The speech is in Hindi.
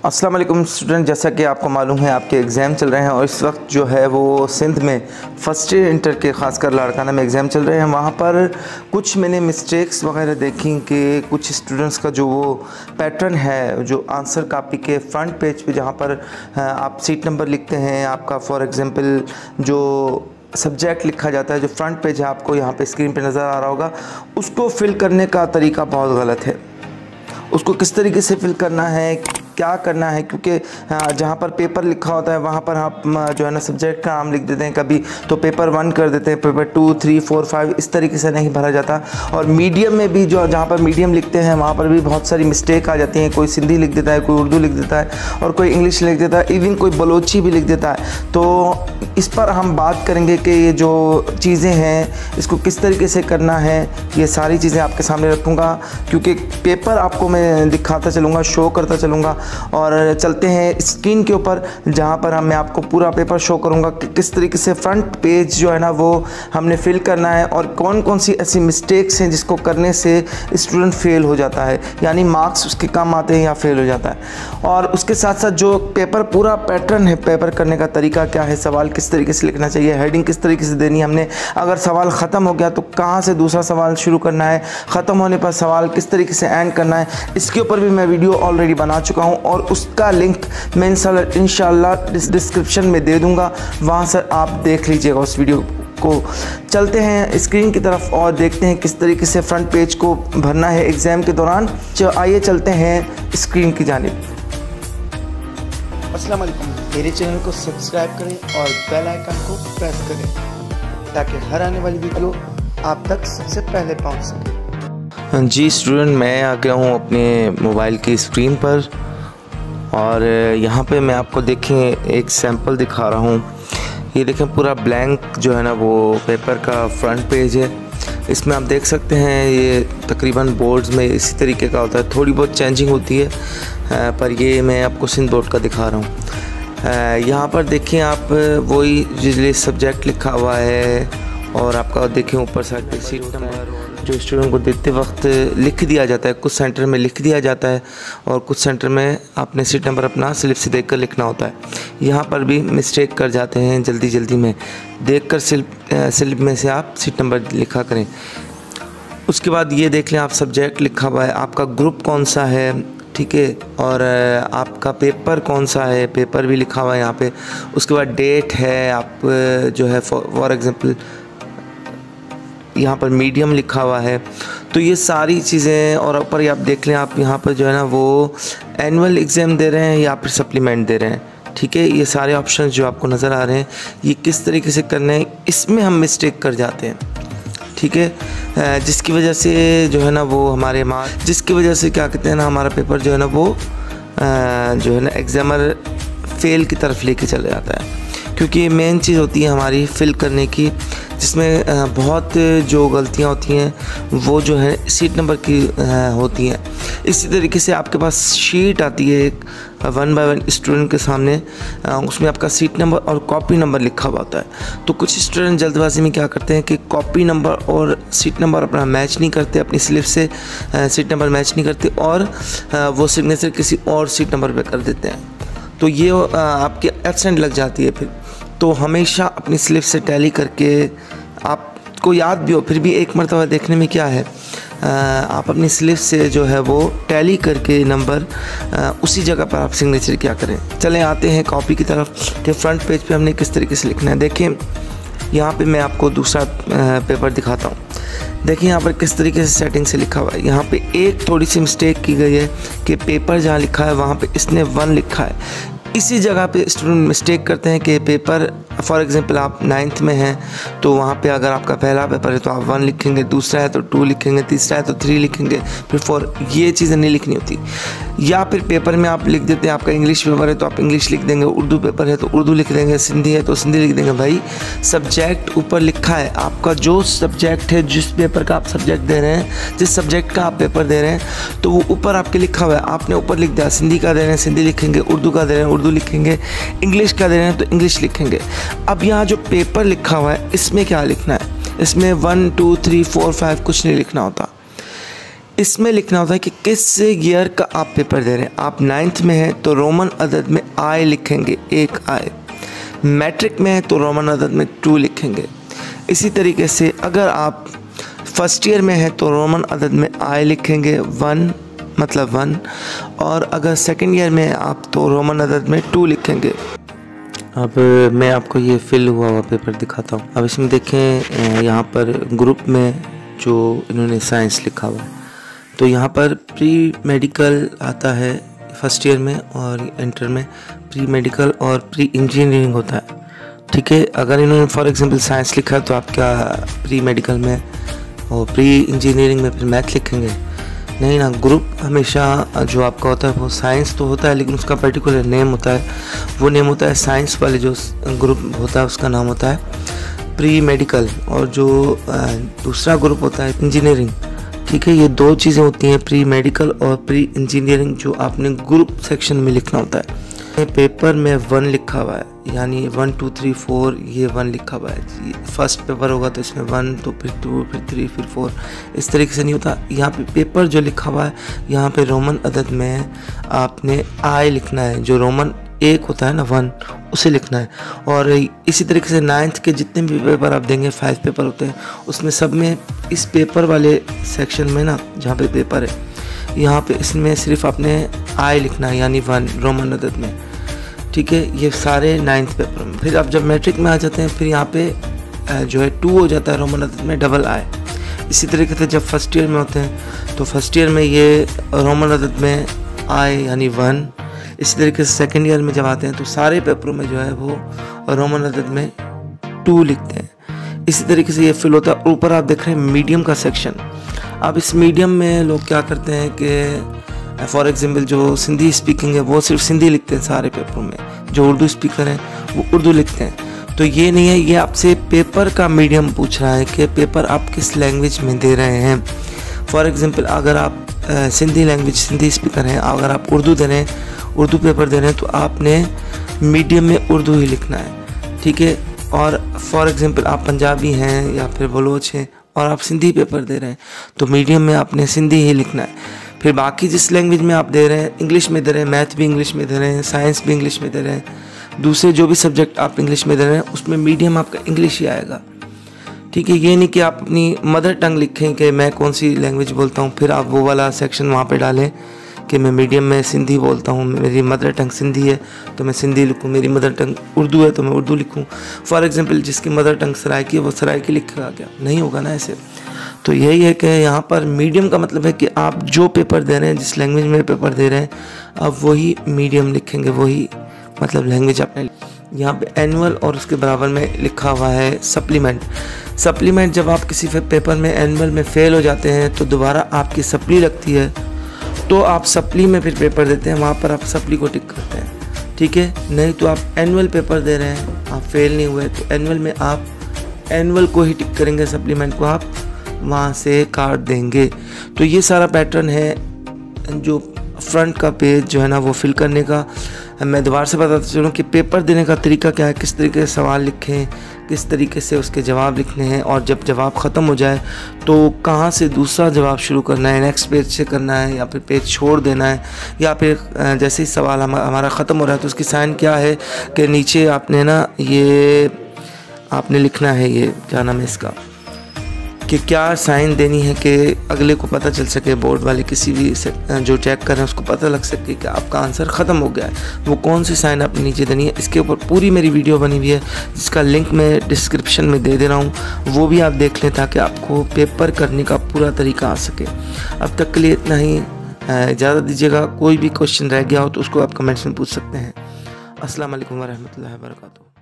अस्सलाम वालेकुम स्टूडेंट, जैसा कि आपको मालूम है आपके एग्ज़ाम चल रहे हैं और इस वक्त जो है वो सिंध में फ़र्स्ट ईयर इंटर के ख़ासकर लाड़काना में एग्ज़ाम चल रहे हैं। वहाँ पर कुछ मैंने मिस्टेक्स वगैरह देखी कि कुछ स्टूडेंट्स का जो वो पैटर्न है, जो आंसर कापी के फ्रंट पेज पे जहाँ पर आप सीट नंबर लिखते हैं, आपका फॉर एग्ज़ाम्पल जो सब्जेक्ट लिखा जाता है, जो फ्रंट पेज है आपको यहाँ पे स्क्रीन पे नज़र आ रहा होगा, उसको फिल करने का तरीका बहुत गलत है। उसको किस तरीके से फिल करना है, क्या करना है, क्योंकि जहाँ पर पेपर लिखा होता है वहाँ पर आप जो है ना सब्जेक्ट का नाम लिख देते हैं, कभी तो पेपर 1 कर देते हैं, पेपर 2, 3, 4, 5 इस तरीके से नहीं भरा जाता। और मीडियम में भी जो जहाँ पर मीडियम लिखते हैं वहाँ पर भी बहुत सारी मिस्टेक आ जाती हैं। कोई सिंधी लिख देता है, कोई उर्दू लिख देता है और कोई इंग्लिश लिख देता है, इवन कोई बलोची भी लिख देता है। तो इस पर हम बात करेंगे कि ये जो चीज़ें हैं इसको किस तरीके से करना है, ये सारी चीज़ें आपके सामने रखूँगा, क्योंकि पेपर आपको मैं दिखाता चलूँगा, शो करता चलूँगा। और चलते हैं स्क्रीन के ऊपर जहाँ पर मैं आपको पूरा पेपर शो करूँगा कि किस तरीके से फ्रंट पेज जो है ना वो हमने फिल करना है और कौन कौन सी ऐसी मिस्टेक्स हैं जिसको करने से स्टूडेंट फेल हो जाता है, यानी मार्क्स उसके कम आते हैं या फेल हो जाता है। और उसके साथ साथ जो पेपर पूरा पैटर्न है, पेपर करने का तरीका क्या है, सवाल किस तरीके से लिखना चाहिए, हेडिंग किस तरीके से देनी है हमने, अगर सवाल ख़त्म हो गया तो कहाँ से दूसरा सवाल शुरू करना है, ख़त्म होने पर सवाल किस तरीके से एंड करना है, इसके ऊपर भी मैं वीडियो ऑलरेडी बना चुका हूँ और उसका लिंक मैं इंशाल्लाह डिस्क्रिप्शन में दे दूँगा, वहाँ से आप देख लीजिएगा उस वीडियो को। चलते हैं स्क्रीन की तरफ और देखते हैं किस तरीके से फ्रंट पेज को भरना है एग्ज़ाम के दौरान। आइए चलते हैं स्क्रीन की जानिब। अस्सलाम वालेकुम, मेरे चैनल को सब्सक्राइब करें और बेल आइकन को प्रेस करें ताकि हर आने वाली वीडियो आप तक सबसे पहले पहुंच सके। जी स्टूडेंट, मैं आ गया हूँ अपने मोबाइल की स्क्रीन पर और यहाँ पे मैं आपको देखें एक सैंपल दिखा रहा हूँ। ये देखें पूरा ब्लैंक जो है ना वो पेपर का फ्रंट पेज है। इसमें आप देख सकते हैं ये तकरीबन बोर्ड्स में इसी तरीके का होता है, थोड़ी बहुत चेंजिंग होती है, पर ये मैं आपको सिंध बोर्ड का दिखा रहा हूँ। यहाँ पर देखें आप वही जिसलिए सब्जेक्ट लिखा हुआ है और आपका देखें ऊपर साइड पे सीट नंबर जो स्टूडेंट को देते वक्त लिख दिया जाता है, कुछ सेंटर में लिख दिया जाता है और कुछ सेंटर में आपने सीट नंबर अपना स्लिप से देखकर लिखना होता है। यहाँ पर भी मिस्टेक कर जाते हैं, जल्दी में देखकर स्लिप में से आप सीट नंबर लिखा करें। उसके बाद ये देख लें आप सब्जेक्ट लिखा हुआ है, आपका ग्रुप कौन सा है, ठीक है, और आपका पेपर कौन सा है, पेपर भी लिखा हुआ है यहाँ पे। उसके बाद डेट है, आप जो है फॉर एग्ज़ाम्पल यहाँ पर मीडियम लिखा हुआ है। तो ये सारी चीज़ें, और ऊपर आप देख लें आप यहाँ पर जो है ना वो एनुअल एग्ज़ाम दे रहे हैं या फिर सप्लीमेंट दे रहे हैं, ठीक है। ये सारे ऑप्शंस जो आपको नज़र आ रहे हैं ये किस तरीके से करने हैं, इसमें हम मिस्टेक कर जाते हैं, ठीक है, जिसकी वजह से जो है ना वो हमारे मार्क्स, जिसकी वजह से क्या कहते हैं ना हमारा पेपर जो है ना वो जो है ना एग्ज़ामर फेल की तरफ लेके चले जाता है। क्योंकि मेन चीज़ होती है हमारी फिल करने की, जिसमें बहुत जो गलतियां होती हैं वो जो है सीट नंबर की होती हैं। इसी तरीके से आपके पास शीट आती है एक 1 बाय 1 स्टूडेंट के सामने, उसमें आपका सीट नंबर और कॉपी नंबर लिखा हुआ होता है। तो कुछ स्टूडेंट जल्दबाजी में क्या करते हैं कि कॉपी नंबर और सीट नंबर अपना मैच नहीं करते, अपनी स्लिप से सीट नंबर मैच नहीं करते और वो सिग्नेचर किसी और सीट नंबर पर कर देते हैं। तो ये आपके एब्सेंट लग जाती है। फिर तो हमेशा अपनी स्लिप से टैली करके, आपको याद भी हो फिर भी एक मरतबा देखने में क्या है, आप अपनी स्लिप से जो है वो टैली करके नंबर उसी जगह पर आप सिग्नेचर क्या करें। चलें आते हैं कॉपी की तरफ कि फ्रंट पेज पे हमने किस तरीके से लिखना है। देखें यहाँ पे मैं आपको दूसरा पेपर दिखाता हूँ। देखिए यहाँ पर किस तरीके से सेटिंग से लिखा हुआ है। यहाँ पे एक थोड़ी सी मिस्टेक की गई है कि पेपर जहाँ लिखा है वहाँ पे इसने 1 लिखा है। इसी जगह पे स्टूडेंट मिस्टेक करते हैं कि पेपर फॉर एग्ज़ाम्पल आप 9th में हैं तो वहाँ पे अगर आपका पहला पेपर है तो आप 1 लिखेंगे, दूसरा है तो 2 लिखेंगे, तीसरा है तो 3 लिखेंगे, फिर 4। ये चीज़ें नहीं लिखनी होती। या फिर पेपर में आप लिख देते हैं, आपका इंग्लिश पेपर है तो आप इंग्लिश लिख देंगे, उर्दू पेपर है तो उर्दू लिख देंगे, सिंधी है तो सिंधी लिख देंगे। भाई सब्जेक्ट ऊपर लिखा है, आपका जो सब्जेक्ट है, जिस पेपर का आप सब्जेक्ट दे रहे हैं, जिस सब्जेक्ट का आप पेपर दे रहे हैं तो वो ऊपर आपके लिखा हुआ है। आपने ऊपर लिख दिया सिंधी का दे रहे हैं सिंधी लिखेंगे, उर्दू का दे रहे हैं उर्दू लिखेंगे, इंग्लिश का दे रहे हैं तो इंग्लिश लिखेंगे। अब यहाँ जो पेपर लिखा हुआ है इसमें क्या लिखना है, इसमें 1 2 3 4 5 कुछ नहीं लिखना होता। इसमें लिखना होता है कि किस ईयर का आप पेपर दे रहे हैं। आप 9th में हैं तो रोमन अदद में I लिखेंगे, एक I। मैट्रिक में है तो रोमन अदद में 2 लिखेंगे। इसी तरीके से अगर आप फर्स्ट ईयर में है तो रोमन अदद में I लिखेंगे 1 मतलब 1, और अगर सेकंड ईयर में आप तो रोमन अदद में 2 लिखेंगे। अब मैं आपको ये फिल हुआ पेपर दिखाता हूँ। अब इसमें देखें यहाँ पर ग्रुप में जो इन्होंने साइंस लिखा हुआ है, तो यहाँ पर प्री मेडिकल आता है फर्स्ट ईयर में, और इंटर में प्री मेडिकल और प्री इंजीनियरिंग होता है। ठीक है, अगर इन्होंने फॉर एग्जांपल साइंस लिखा है तो आप क्या प्री मेडिकल में और प्री इंजीनियरिंग में फिर मैथ लिखेंगे? नहीं ना, ग्रुप हमेशा जो आपका होता है वो साइंस तो होता है, लेकिन उसका पर्टिकुलर नेम होता है। वो नेम होता है साइंस वाले जो ग्रुप होता है उसका नाम होता है प्री मेडिकल, और जो दूसरा ग्रुप होता है इंजीनियरिंग। ठीक है, ये 2 चीज़ें होती हैं, प्री मेडिकल और प्री इंजीनियरिंग, जो आपने ग्रुप सेक्शन में लिखना होता है। पेपर में 1 लिखा हुआ है, यानी 1 2 3 4 ये 1 लिखा हुआ है। फर्स्ट पेपर होगा तो इसमें 1, तो फिर 2, फिर 3, फिर 4, इस तरीके से नहीं होता। यहाँ पे पेपर जो लिखा हुआ है यहाँ पे रोमन अदद में आपने I लिखना है, जो रोमन 1 होता है ना 1, उसे लिखना है। और इसी तरीके से 9th के जितने भी पेपर आप देंगे, 5 पेपर होते हैं, उसमें सब में इस पेपर वाले सेक्शन में ना जहाँ पे पेपर है यहाँ पे इसमें सिर्फ आपने I लिखना है, यानी 1 रोमन अदद में। ठीक है, ये सारे 9th पेपर में। फिर आप जब मैट्रिक में आ जाते हैं फिर यहाँ पे जो है 2 हो जाता है रोमन अदद में डबल I। इसी तरीके से जब फर्स्ट ईयर में होते हैं तो फर्स्ट ईयर में ये रोमन अदद में I यानी 1। इसी तरीके से सेकेंड ईयर में जब आते हैं तो सारे पेपरों में जो है वो रोमन अदद में 2 लिखते हैं। इसी तरीके से ये फिल होता है। ऊपर आप देख रहे हैं मीडियम का सेक्शन। अब इस मीडियम में लोग क्या करते हैं कि फॉर एग्जांपल जो सिंधी स्पीकिंग है वो सिर्फ सिंधी लिखते हैं सारे पेपरों में, जो उर्दू स्पीकर हैं वो उर्दू लिखते हैं। तो ये नहीं है, ये आपसे पेपर का मीडियम पूछ रहा है कि पेपर आप किस लैंग्वेज में दे रहे हैं। फॉर एग्जांपल अगर आप सिंधी लैंग्वेज सिंधी स्पीकर हैं, अगर आप उर्दू दे रहे हैं, उर्दू पेपर दे रहे हैं, तो आपने मीडियम में उर्दू ही लिखना है। ठीक है, और फॉर एग्जांपल आप पंजाबी हैं या फिर बलोच हैं और आप सिंधी पेपर दे रहे हैं तो मीडियम में आपने सिंधी ही लिखना है। फिर बाकी जिस लैंग्वेज में आप दे रहे हैं, इंग्लिश में दे रहे हैं, मैथ भी इंग्लिश में दे रहे हैं, साइंस भी इंग्लिश में दे रहे हैं, दूसरे जो भी सब्जेक्ट आप इंग्लिश में दे रहे हैं उसमें मीडियम आपका इंग्लिश ही आएगा। ठीक है, ये नहीं कि आप अपनी मदर टंग लिखें कि मैं कौन सी लैंग्वेज बोलता हूँ, फिर आप वो वाला सेक्शन वहाँ पे डालें कि मैं मीडियम में सिंधी बोलता हूँ, मेरी मदर टंग सिंधी है तो मैं सिंधी लिखूँ, मेरी मदर टंग उर्दू है तो मैं उर्दू लिखूँ। फॉर एग्जांपल जिसकी मदर टंग सराइकी है वो सराइकी लिखेगा क्या? नहीं होगा ना ऐसे। तो यही है कि यहाँ पर मीडियम का मतलब है कि आप जो पेपर दे रहे हैं, जिस लैंग्वेज में पेपर दे रहे हैं, आप वही मीडियम लिखेंगे, वही मतलब लैंग्वेज आपने। यहाँ पे एनुअल और उसके बराबर में लिखा हुआ है सप्लीमेंट। सप्लीमेंट जब आप किसी पेपर में एनुअल में फ़ेल हो जाते हैं तो दोबारा आपकी सप्ली लगती है, तो आप सप्ली में फिर पेपर देते हैं, वहाँ पर आप सप्ली को टिक करते हैं। ठीक है, नहीं तो आप एनुअल पेपर दे रहे हैं, आप फेल नहीं हुए तो एनुअल में आप एनुअल को ही टिक करेंगे, सप्लीमेंट को आप वहाँ से काट देंगे। तो ये सारा पैटर्न है जो फ्रंट का पेज जो है ना वो फिल करने का। मैं दोबारा से बताता चलूँ कि पेपर देने का तरीका क्या है, किस तरीके से सवाल लिखें, किस तरीके से उसके जवाब लिखने हैं, और जब जवाब ख़त्म हो जाए तो कहाँ से दूसरा जवाब शुरू करना है, नेक्स्ट पेज से करना है या फिर पेज छोड़ देना है, या फिर जैसे ही सवाल हमारा ख़त्म हो रहा है तो उसकी साइन क्या है कि नीचे आपने ना ये आपने लिखना है, ये क्या नाम है इसका, कि क्या साइन देनी है कि अगले को पता चल सके, बोर्ड वाले किसी भी जो चेक कर रहे हैं उसको पता लग सके कि आपका आंसर ख़त्म हो गया है, वो कौन सी साइन आपने नीचे देनी है। इसके ऊपर पूरी मेरी वीडियो बनी हुई है जिसका लिंक मैं डिस्क्रिप्शन में दे रहा हूँ, वो भी आप देख लें ताकि आपको पेपर करने का पूरा तरीका आ सके। अब तक के लिए इतना ही, इजाज़त दीजिएगा। कोई भी क्वेश्चन रह गया हो तो उसको आप कमेंट्स में पूछ सकते हैं। अस्सलाम वालेकुम व रहमतुल्लाहि व बरकातुहू।